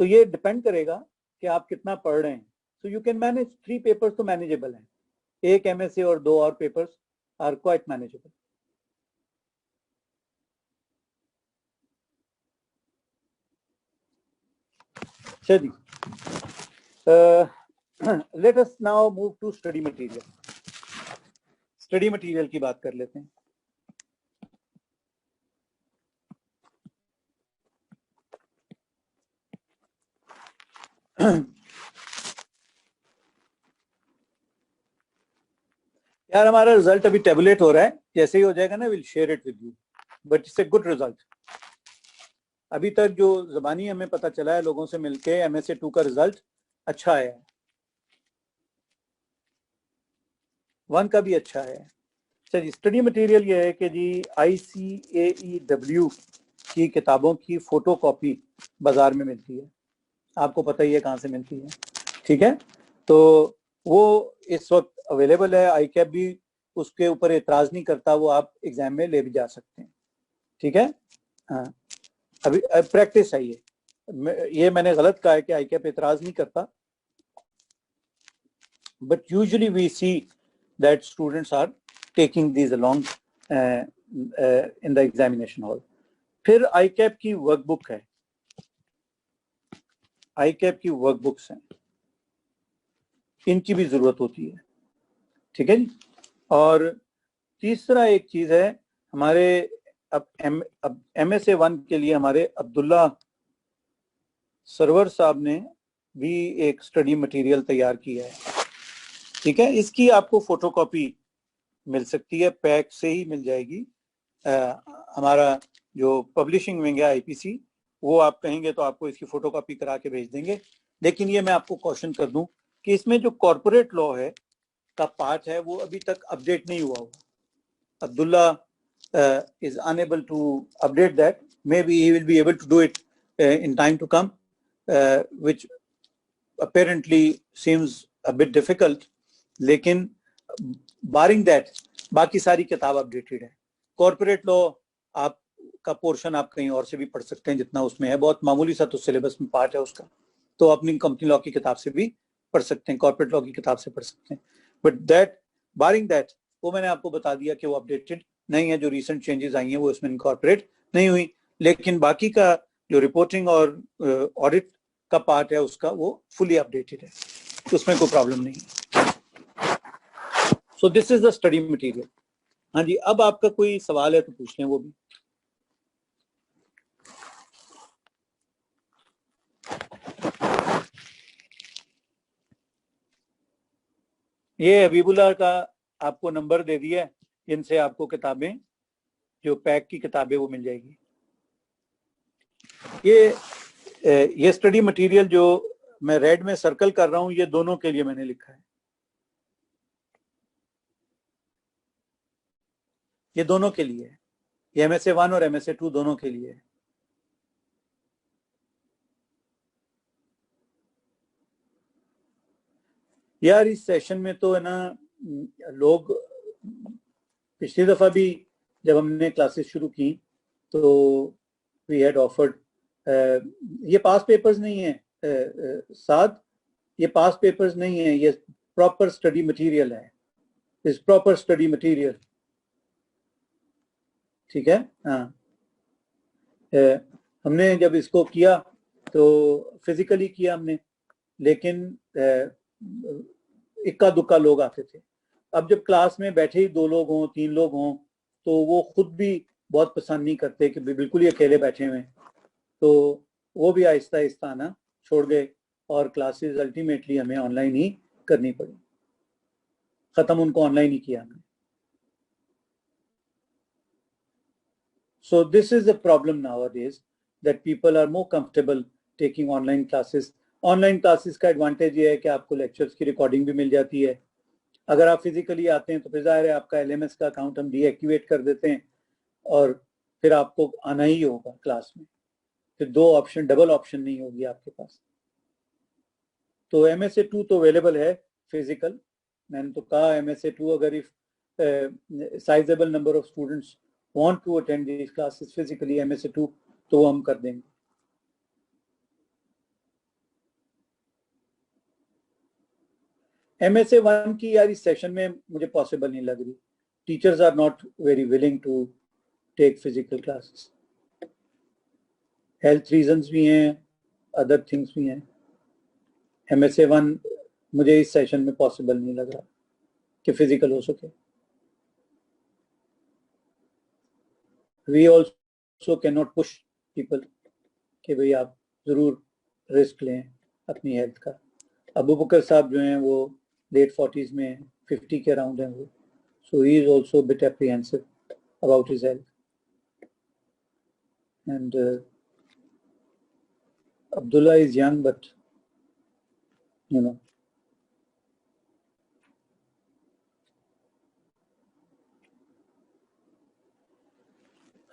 तो ये डिपेंड करेगा कि आप कितना पढ़ रहे हैं। So you can manage 3 papers तो मैनेजेबल हैं, 1 MSA और 2 और पेपर्स आर क्वाइट मैनेजेबल। चलिए, let us now move to study material. Study material की बात कर लेते हैं। यार हमारा रिजल्ट अभी टेबुलेट हो रहा है, जैसे ही हो जाएगा ना will share it with you, but it's a good result. अभी तक जो ज़बानी हमें पता चला है लोगों से मिलके MSA 2 का रिजल्ट अच्छा है, 1 का भी अच्छा है। चलिए, स्टडी मटेरियल ये है कि जी ICAEW की किताबों की फोटो कॉपी बाजार में मिलती है, आपको पता ही है कहाँ से मिलती है, ठीक है। तो वो इस वक्त अवेलेबल है, ICAP भी उसके ऊपर एतराज नहीं करता, वो आप एग्जाम में ले भी जा सकते हैं, ठीक है। हाँ, अभी प्रैक्टिस है ये मैंने गलत कहा है कि ICAP एतराज नहीं करता, but usually we see that students are taking these along in the examination hall. फिर ICAP की वर्कबुक है, ICAP की वर्कबुक्स हैं, इनकी भी जरूरत होती है, ठीक है जी। और तीसरा एक चीज है हमारे अब MSA 1 के लिए हमारे अब्दुल्ला सरवर साहब ने भी एक स्टडी मटेरियल तैयार किया है, ठीक है। इसकी आपको फोटोकॉपी मिल सकती है, पैक से ही मिल जाएगी। हमारा जो पब्लिशिंग विंग है IPC, वो आप कहेंगे तो आपको इसकी फोटोकॉपी करा के भेज देंगे। लेकिन ये मैं आपको क्वेश्चन कर दूं कि इसमें जो कॉर्पोरेट लॉ है का पार्ट है वो अभी तक अपडेट नहीं हुआ होगा। Abdullah is unable to update that. Maybe he will be able to do it in time to come, which apparently seems a bit difficult. लेकिन बारिंग दैट बाकी सारी किताब अपडेटेड है। कॉर्पोरेट लॉ आपका पोर्शन आप कहीं और से भी पढ़ सकते हैं, जितना उसमें है बहुत मामूली सा तो सिलेबस में पार्ट है उसका, तो अपनी कंपनी लॉ की किताब से भी पढ़ सकते हैं, कॉर्पोरेट लॉ की किताब से पढ़ सकते हैं। बट दैट बारिंग दैट वो मैंने आपको बता दिया कि वो अपडेटेड नहीं है, जो रिसेंट चेंजेस आई हैं वो इसमें इनकॉर्पोरेट नहीं हुई, लेकिन बाकी का जो रिपोर्टिंग और ऑडिट का पार्ट है उसका वो फुली अपडेटेड है, उसमें कोई प्रॉब्लम नहीं है। सो this is the study material. हाँ जी, अब आपका कोई सवाल है तो पूछ लें वो भी। ये हबीबुल्लाह का आपको नंबर दे दिया है, जिनसे आपको किताबें जो पैक की किताबें वो मिल जाएगी। ये स्टडी मटेरियल जो मैं रेड में सर्कल कर रहा हूं, ये दोनों के लिए मैंने लिखा है, ये दोनों के लिए है, ये MSA 1 और MSA 2 दोनों के लिए है। यार इस सेशन में तो है ना, लोग पिछली दफा भी जब हमने क्लासेस शुरू की तो वी हैड ऑफर्ड, ये पास पेपर्स नहीं है साथ, ये पास पेपर्स नहीं है, ये प्रॉपर स्टडी मटेरियल है, इस प्रॉपर स्टडी मटेरियल, ठीक है। हाँ, हमने जब इसको किया तो फिजिकली किया हमने, लेकिन इक्का दुक्का लोग आते थे। अब जब क्लास में बैठे ही 2 लोग हों 3 लोग हों तो वो खुद भी बहुत पसंद नहीं करते कि बिल्कुल ही अकेले बैठे हुए, तो वो भी आहिस्ता आहिस्ता आना छोड़ गए और क्लासेस अल्टीमेटली हमें ऑनलाइन ही करनी पड़ी, खत्म उनको ऑनलाइन ही किया हमने। So this is the problem nowadays, that people are more comfortable taking online classes. Online classes का एडवांटेज ये है कि आपको लेक्चर्स की रिकॉर्डिंग भी मिल जाती है। अगर आप फिजिकली आते हैं तो फिर जाहिर है आपका LMS का अकाउंट हम डीएक्टिवेट कर देते हैं और फिर आपको आना ही होगा क्लास में, फिर 2 ऑप्शन, डबल ऑप्शन नहीं होगी आपके पास। तो MSA 2 तो अवेलेबल है फिजिकल, मैंने तो कहा MSA 2 अगर if sizable number of students want to attend these classes physically MSA 2 तो हम कर देंगे। MSA 1 की यार इस सेशन में मुझे पॉसिबल नहीं लग रही, teachers are not very willing to take physical classes, health reasons भी हैं, अदर थिंग्स भी हैं। MSA 1 मुझे इस सेशन में पॉसिबल नहीं लग रहा कि फिजिकल हो सके। We also cannot push people कि भाई आप जरूर रिस्क लें अपनी हेल्थ का। अबू बकर साहब जो हैं वो लेट 40s में, 50 के अराउंड हैं वो, so he is also a bit apprehensive about his health, and Abdullah is young but you know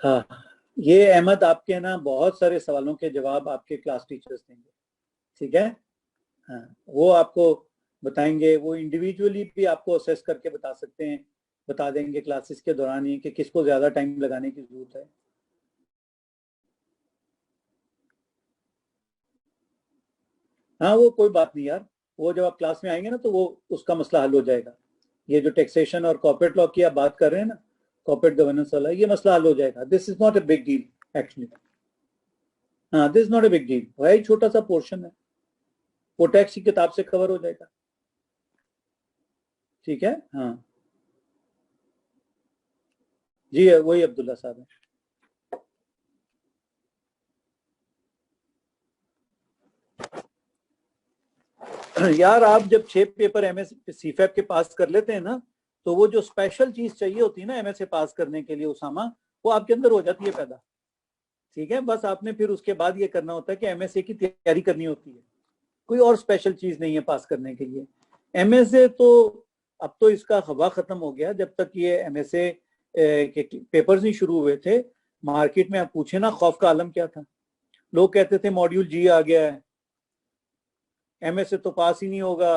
हाँ, ये अहमद आपके ना बहुत सारे सवालों के जवाब आपके क्लास टीचर्स देंगे, ठीक है। हाँ, वो आपको बताएंगे, वो इंडिविजुअली भी आपको असेस करके बता सकते हैं, बता देंगे क्लासेस के दौरान ही कि किसको ज़्यादा टाइम लगाने की ज़रूरत है। हाँ, वो कोई बात नहीं यार, वो जब आप क्लास में आएंगे ना तो वो उसका मसला हल हो जाएगा। ये जो टैक्सेशन और कॉर्पोरेट लॉ की आप बात कर रहे हैं ना, कॉर्पोरेट गवर्नेंस वाला, ये मसला हल हो जाएगा। This is not a big deal actually. हाँ, this is not a big deal, वही छोटा सा पोर्शन है, वो टैक्स की किताब से कवर हो जाएगा, ठीक है। हाँ जी, वही अब्दुल्ला साहब है। यार आप जब 6 पेपर एमएस सीफैप के पास कर लेते हैं ना, तो वो जो स्पेशल चीज चाहिए होती है ना एमएस पास करने के लिए उसामा, वो आपके अंदर हो जाती है पैदा, ठीक है। बस आपने फिर उसके बाद ये करना होता है कि एमएसए की तैयारी करनी होती है, कोई और स्पेशल चीज नहीं है पास करने के लिए। एमएसए तो अब तो इसका हवा खत्म हो गया, जब तक ये एमएसए के पेपर्स नहीं शुरू हुए थे, मार्केट में आप पूछे ना खौफ का आलम क्या था। लोग कहते थे मॉड्यूल जी आ गया है, एमएसए तो पास ही नहीं होगा।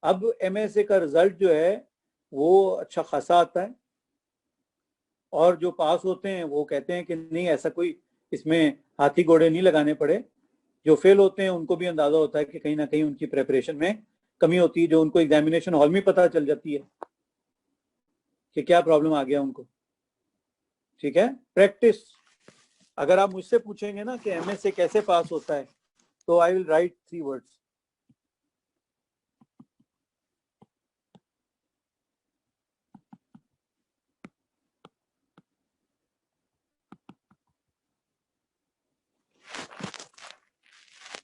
अब एमएसए का रिजल्ट जो है वो अच्छा खासा आता है, और जो पास होते हैं वो कहते हैं कि नहीं ऐसा कोई इसमें हाथी घोड़े नहीं लगाने पड़े। जो फेल होते हैं उनको भी अंदाजा होता है कि कहीं ना कहीं उनकी प्रेपरेशन में कमी होती है, जो उनको एग्जामिनेशन हॉल में पता चल जाती है कि क्या प्रॉब्लम आ गया उनको, ठीक है। प्रैक्टिस, अगर आप मुझसे पूछेंगे ना कि एमएसए कैसे पास होता है, तो I will write 3 words: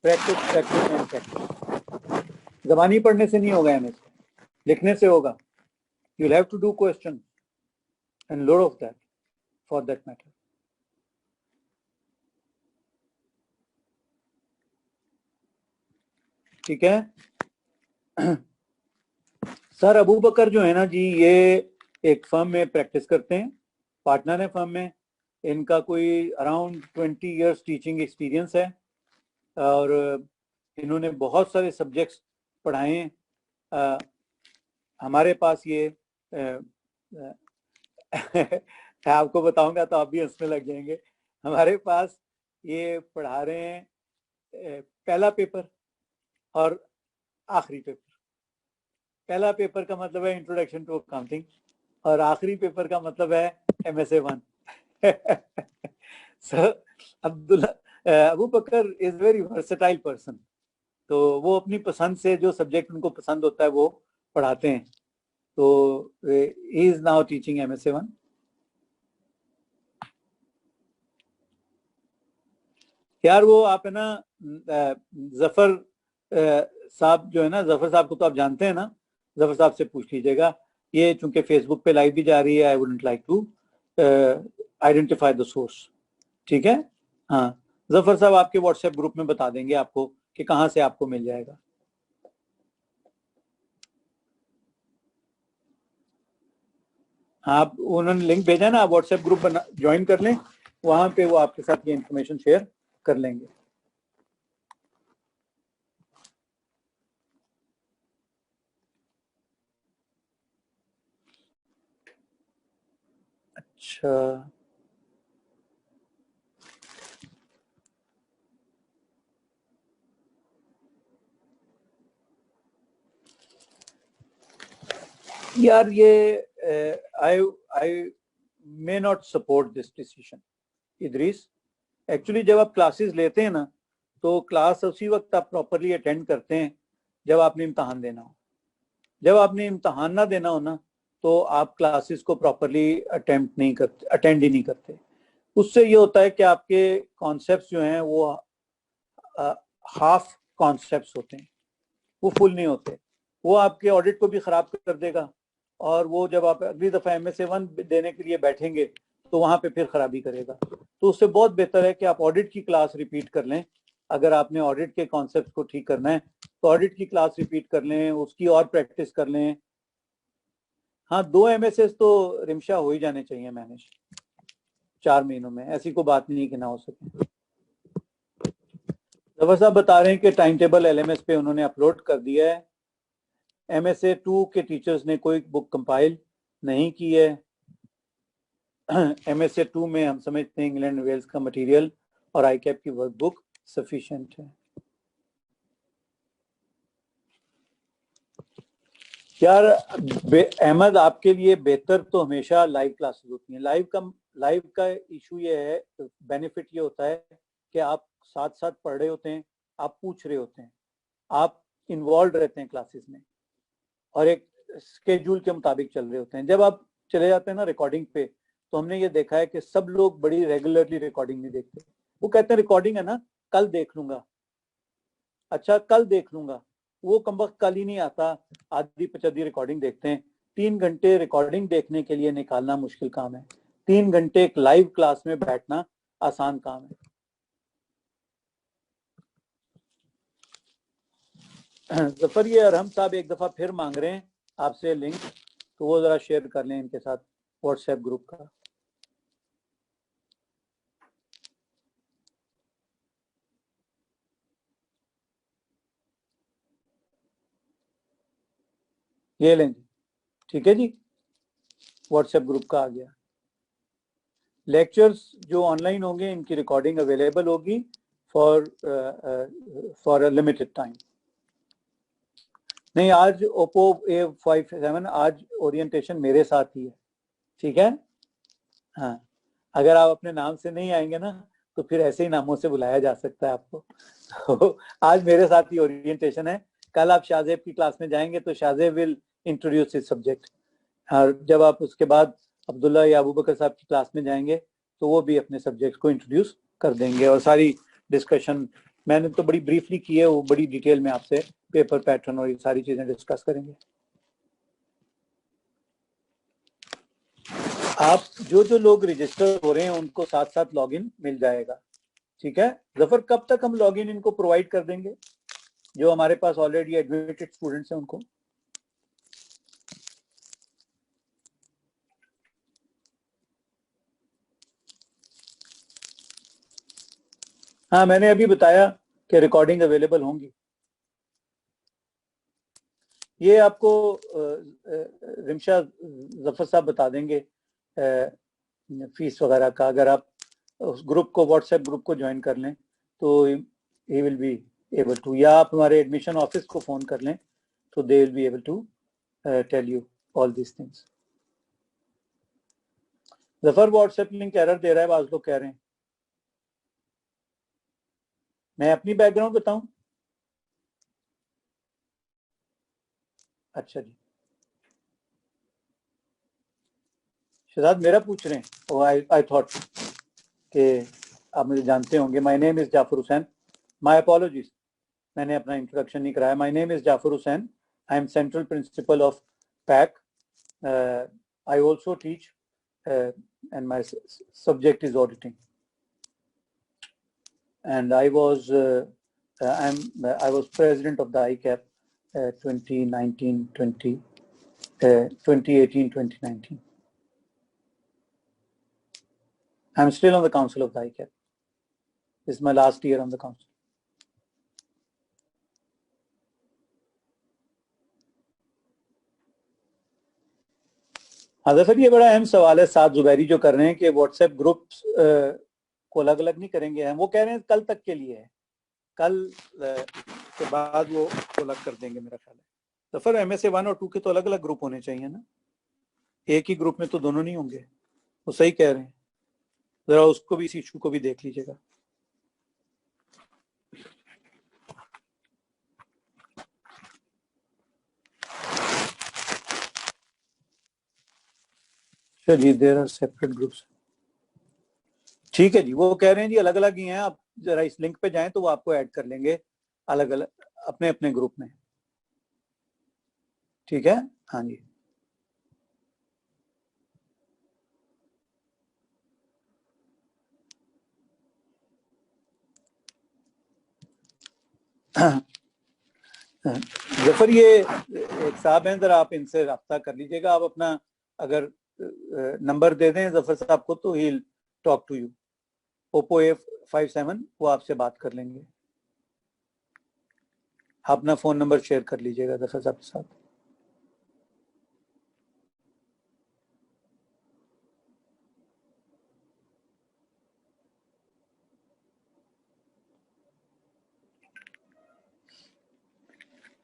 practice, practice and practice. जबानी पढ़ने से नहीं होगा एमएसए, लिखने से होगा। You will have to do question and load of that for that matter, ठीक है। सर अबू बकर जो है ना जी, ये एक फर्म में प्रैक्टिस करते हैं, पार्टनर है फर्म में। इनका कोई अराउंड 20 years टीचिंग एक्सपीरियंस है, और इन्होंने बहुत सारे सब्जेक्ट्स पढ़ाए हैं। हमारे पास ये आपको बताऊंगा तो आप भी हंसने लग जाएंगे। हमारे पास ये पढ़ा रहे हैं पहला पेपर और आखिरी पेपर। पहला पेपर का मतलब है इंट्रोडक्शन टू अकाउंटिंग, और आखिरी पेपर का मतलब है MSA 1। Sir Abdullah Abu Bakar is very versatile person, तो वो अपनी पसंद से जो सब्जेक्ट उनको पसंद होता है वो पढ़ाते हैं। तो he is now teaching MSA 1। यार वो आप है ना जफर साहब जो है ना, जफर साहब को तो आप जानते हैं ना, जफर साहब से पूछ लीजिएगा। ये चूंकि फेसबुक पे लाइव भी जा रही है, I wouldn't like to identify the source, ठीक है। हाँ, जफर साहब आपके व्हाट्सएप ग्रुप में बता देंगे आपको कि कहाँ से आपको मिल जाएगा। हाँ, आप उन्होंने लिंक भेजा ना, आप व्हाट्सएप ग्रुप बना ज्वाइन कर लें, वहां पे वो आपके साथ ये इन्फॉर्मेशन शेयर कर लेंगे। अच्छा, यार ये I I may not support this decision Idrees. Actually जब आप क्लासेस लेते हैं ना, तो क्लास उसी वक्त आप प्रॉपरली अटेंड करते हैं जब आपने इम्तहान देना हो। जब आपने इम्तहान ना देना हो ना, तो आप क्लासेस को प्रॉपरली अटेम्प्ट नहीं करते, अटेंड ही नहीं करते। उससे ये होता है कि आपके कॉन्सेप्ट्स जो हैं वो हाफ कॉन्सेप्ट्स होते हैं, वो फुल नहीं होते। वो आपके ऑडिट को भी खराब कर देगा, और वो जब आप अगली दफा एमएसए 1 देने के लिए बैठेंगे तो वहां पे फिर खराबी करेगा। तो उससे बहुत बेहतर है कि आप ऑडिट की क्लास रिपीट कर लें। अगर आपने ऑडिट के कॉन्सेप्ट को ठीक करना है तो ऑडिट की क्लास रिपीट कर लें, उसकी और प्रैक्टिस कर लें। हाँ, 2 MSS तो रिमशा हो ही जाने चाहिए मैनेज। 4 महीनों में, ऐसी कोई बात नहीं कि ना हो सके। जफर साहब बता रहे हैं कि टाइम टेबल LMS पे उन्होंने अपलोड कर दिया है। MSA 2 के टीचर्स ने कोई बुक कंपाइल नहीं की है। MSA 2 में हम समझते हैं इंग्लैंड वेल्स का मटेरियल और ICAP की वर्कबुक सफिशिएंट है। यार अहमद, आपके लिए बेहतर तो हमेशा लाइव क्लासेस होती हैं। लाइव का इशू ये है, बेनिफिट ये होता है कि आप साथ साथ पढ़ रहे होते हैं, आप पूछ रहे होते हैं, आप इन्वॉल्व रहते हैं क्लासेस में और एक स्केड्यूल के मुताबिक चल रहे होते हैं। जब आप चले जाते हैं ना रिकॉर्डिंग पे, तो हमने ये देखा है कि सब लोग बड़ी रेगुलरली रिकॉर्डिंग नहीं देखते। वो कहते हैं रिकॉर्डिंग है ना, कल देख लूंगा। अच्छा, कल देख लूंगा, वो कमबख्त कल ही नहीं आता, आधी पचौधी रिकॉर्डिंग देखते हैं। 3 घंटे रिकॉर्डिंग देखने के लिए निकालना मुश्किल काम है, 3 घंटे एक लाइव क्लास में बैठना आसान काम है। जफर, ये अरहम साहब एक दफा फिर मांग रहे हैं आपसे लिंक, तो वो जरा शेयर कर लें इनके साथ व्हाट्सएप ग्रुप का। ये लें जी, ठीक है जी, व्हाट्सएप ग्रुप का आ गया। लेक्चर्स जो ऑनलाइन होंगे इनकी रिकॉर्डिंग अवेलेबल होगी फॉर अ लिमिटेड टाइम। नहीं, आज ओप्पो A57 आज ओरिएंटेशन मेरे साथ ही है, ठीक है। हाँ, अगर आप अपने नाम से नहीं आएंगे ना, तो फिर ऐसे ही नामों से बुलाया जा सकता है आपको। तो आज मेरे साथ ही ओरिएंटेशन है। कल आप शाहजेब की क्लास में जाएंगे तो Shahzeb will introduce his subject, और जब आप उसके बाद अब्दुल्ला या अबू बकर साहब की क्लास में जाएंगे तो वो भी अपने सब्जेक्ट को इंट्रोड्यूस कर देंगे। और सारी डिस्कशन मैंने तो बड़ी ब्रीफली की है, वो बड़ी डिटेल में आपसे पेपर पैटर्न और ये सारी चीजें डिस्कस करेंगे। आप जो लोग रजिस्टर हो रहे हैं उनको साथ साथ लॉगिन मिल जाएगा, ठीक है। जफर, कब तक हम लॉगिन इनको प्रोवाइड कर देंगे, जो हमारे पास ऑलरेडी एडमिटेड स्टूडेंट्स हैं उनको? हाँ, मैंने अभी बताया कि रिकॉर्डिंग अवेलेबल होंगी। ये आपको रिमशा जफर साहब बता देंगे फीस वगैरह का। अगर आप उस ग्रुप को, व्हाट्सएप ग्रुप को ज्वाइन कर लें तो he will be able to, या आप हमारे एडमिशन ऑफिस को फोन कर लें तो they will be able to tell you all this things. Zafar, WhatsApp link error दे रहा है, बाज लोग कह रहे हैं। मैं अपनी बैकग्राउंड बताऊं? अच्छा जी, शहजाद मेरा पूछ रहे हैं। आई थॉट कि आप मुझे जानते होंगे। My name is Jafar Hussain. My apologies, मैंने अपना इंट्रोडक्शन नहीं कराया। My name is Jafar Hussain. I am central principal of PAC. I also teach and my subject is auditing, and I was president of the ICAP 2018-2019. I'm still on the council of the ICAP. This is my last year on the council. हाँ sir, ये बड़ा अहम सवाल है साद जुबैरी जो कर रहे हैं कि व्हाट्सएप ग्रुप को अलग अलग नहीं करेंगे हम। वो कह रहे हैं कल तक के लिए है, कल के बाद वो अलग कर देंगे मेरा ख्याल है। तो फिर MSA 1 और 2 के तो अलग अलग ग्रुप होने चाहिए ना, एक ही ग्रुप में तो दोनों नहीं होंगे। वो सही कह रहे हैं, जरा उसको भी, इस इशू को भी देख लीजिएगा। चलिए, देयर आर सेपरेट ग्रुप्स, ठीक है जी। वो कह रहे हैं जी अलग अलग ही हैं, आप जरा इस लिंक पे जाएं तो वो आपको ऐड कर लेंगे अलग अलग अपने अपने ग्रुप में, ठीक है। हाँ जी, जफर ये एक साहब हैं, जरा आप इनसे रब्ता कर लीजिएगा। आप अपना अगर नंबर दे दें जफर साहब को तो he talk to you. Oppo A57 वो आपसे बात कर लेंगे। अपना फोन नंबर शेयर कर लीजिएगा जफर साहब के साथ।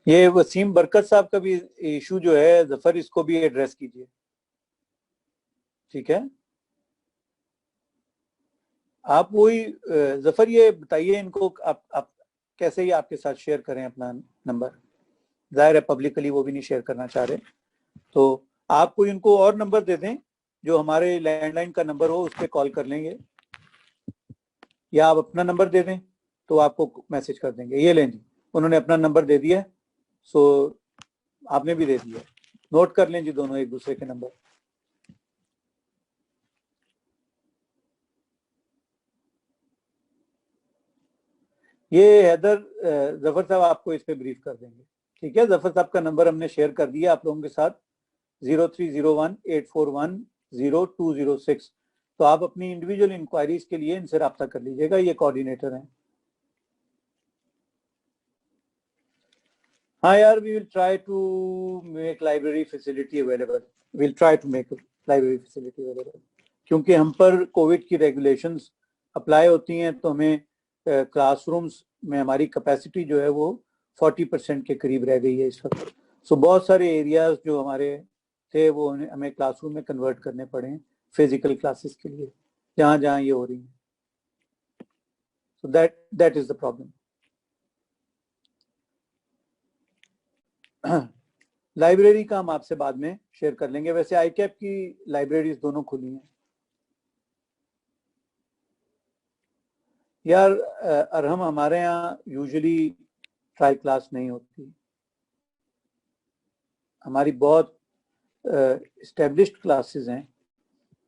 ये वसीम बरकत साहब का भी इशू जो है जफर, इसको भी एड्रेस कीजिए, ठीक है। आप वही जफर ये बताइए इनको, आप कैसे ही आपके साथ शेयर करें अपना नंबर। जाहिर है पब्लिकली वो भी नहीं शेयर करना चाह रहे, तो आप कोई इनको और नंबर दे दें जो हमारे लैंडलाइन का नंबर हो, उस पर कॉल कर लेंगे, या आप अपना नंबर दे दें तो आपको मैसेज कर देंगे। ये लें जी, उन्होंने अपना नंबर दे दिया, सो आपने भी दे दिया, नोट कर लें जी दोनों एक दूसरे के नंबर। ये हैदर जफर साहब आपको इस पे ब्रीफ कर देंगे, ठीक है। जफर साहब का नंबर हमने शेयर कर दिया आप लोगों के साथ, 030184100206। तो आप अपनी इंडिविजुअल इंक्वायरीज के लिए इनसे रब्ता कर लीजिएगा, ये कोऑर्डिनेटर हैं। हाँ यार, we will try to make library facility available, will try to make library facility available, क्योंकि हम पर कोविड की रेगुलेशंस अप्लाई होती हैं, तो हमें क्लासरूम्स में हमारी कैपेसिटी जो है वो 40% के करीब रह गई है इस वक्त। सो बहुत सारे एरियाज जो हमारे थे वो हमें क्लासरूम में कन्वर्ट करने पड़े हैं फिजिकल क्लासेस के लिए, जहाँ जहाँ ये हो रही हैं। So that is the problem. Library का हम आपसे बाद में शेयर कर लेंगे। वैसे आईकैप की लाइब्रेरीज दोनों खुली हैं यार। अरहम, हमारे यहाँ यूजुअली ट्रायल क्लास नहीं होती, हमारी बहुत एस्टेब्लिश्ड क्लासेस हैं,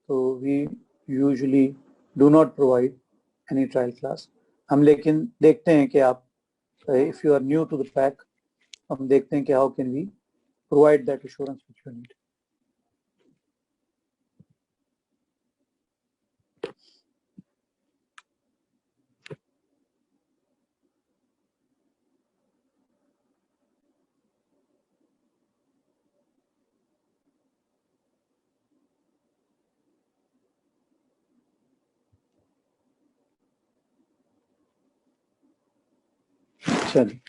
तो we usually do not provide any trial class. हम लेकिन देखते हैं कि आप, if you are new to the PAC, हम देखते हैं कि how can we provide that assurance which you need. चलिए,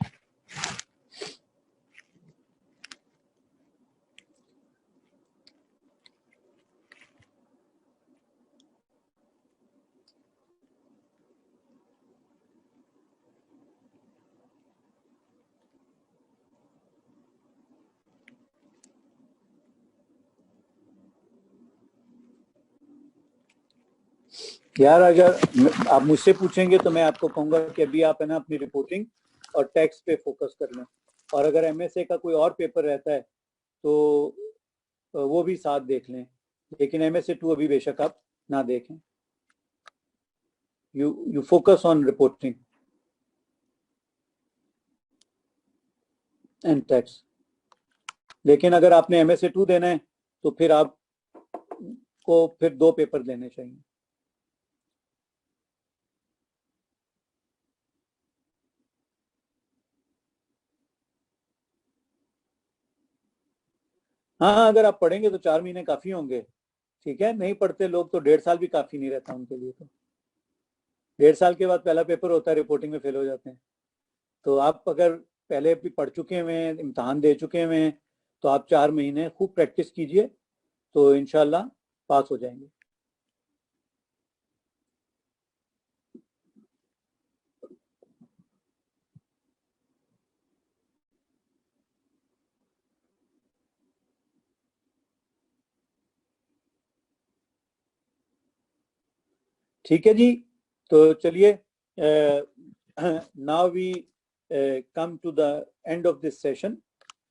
यार अगर आप मुझसे पूछेंगे तो मैं आपको कहूँगा कि अभी आप है ना अपनी रिपोर्टिंग और टैक्स पे फोकस कर लें, और अगर एमएसए का कोई और पेपर रहता है तो वो भी साथ देख लें, लेकिन एमएसए 2 अभी बेशक आप ना देखें। You focus on reporting and tax. लेकिन अगर आपने एमएसए 2 देना है तो फिर आप को फिर 2 पेपर देने चाहिए। हाँ, अगर आप पढ़ेंगे तो 4 महीने काफी होंगे, ठीक है। नहीं पढ़ते लोग तो 1.5 साल भी काफी नहीं रहता उनके लिए, तो 1.5 साल के बाद पहला पेपर होता है, रिपोर्टिंग में फेल हो जाते हैं। तो आप अगर पहले भी पढ़ चुके हुए हैं, इम्तहान दे चुके हुए हैं, तो आप 4 महीने खूब प्रैक्टिस कीजिए, तो इंशाल्लाह पास हो जाएंगे। ठीक है जी, तो चलिए, now we come to the end of this session.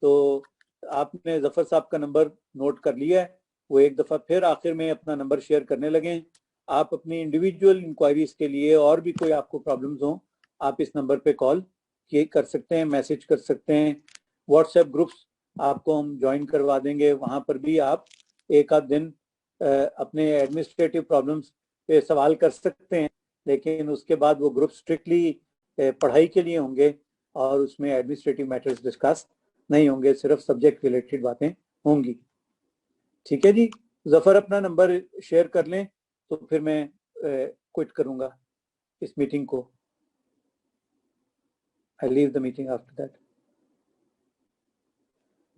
तो आपने जफर साहब का नंबर नोट कर लिया है, वो एक दफ़ा फिर आखिर में अपना नंबर शेयर करने लगे। आप अपनी इंडिविजुअल इंक्वायरीज के लिए और भी कोई आपको प्रॉब्लम्स हों, आप इस नंबर पे कॉल किए कर सकते हैं, मैसेज कर सकते हैं। व्हाट्सएप ग्रुप्स आपको हम ज्वाइन करवा देंगे, वहाँ पर भी आप एक आध दिन अपने एडमिनिस्ट्रेटिव प्रॉब्लम्स पे सवाल कर सकते हैं, लेकिन उसके बाद वो ग्रुप स्ट्रिक्टली पढ़ाई के लिए होंगे और उसमें एडमिनिस्ट्रेटिव मैटर्स डिस्कस नहीं होंगे, सिर्फ सब्जेक्ट रिलेटेड बातें होंगी। ठीक है जी, जफर अपना नंबर शेयर कर लें तो फिर मैं क्विट करूंगा इस मीटिंग को। I leave the meeting after that.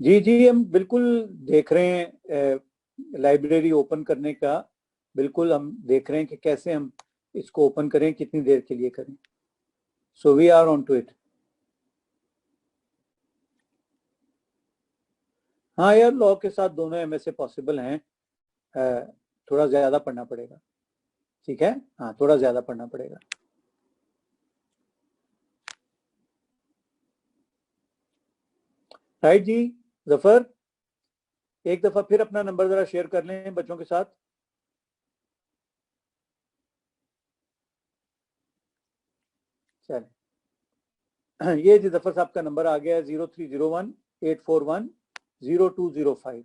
जी जी, हम बिल्कुल देख रहे हैं लाइब्रेरी ओपन करने का, बिल्कुल हम देख रहे हैं कि कैसे हम इसको ओपन करें, कितनी देर के लिए करें। So we are on to it. हाँ यार, लॉ के साथ दोनों एमएसए पॉसिबल हैं, थोड़ा ज्यादा पढ़ना पड़ेगा। ठीक है, हाँ थोड़ा ज्यादा पढ़ना पड़ेगा। राइट जी, जफर एक दफा फिर अपना नंबर जरा शेयर कर लें बच्चों के साथ। चले, ये जी जफर साहब का नंबर आ गया है 0301-841-0205।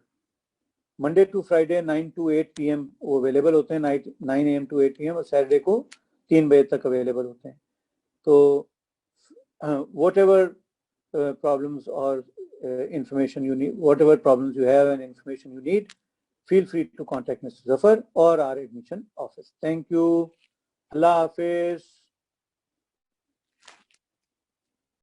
Monday to Friday 9 to 8 PM वो अवेलेबल होते हैं, 9 AM to 8 PM, और सैटरडे को 3 बजे तक अवेलेबल होते हैं। तो whatever problems or information you need, whatever problems you have and information you need, feel free to contact Mr. Zafar or our admission office. Thank you. Allah Hafiz.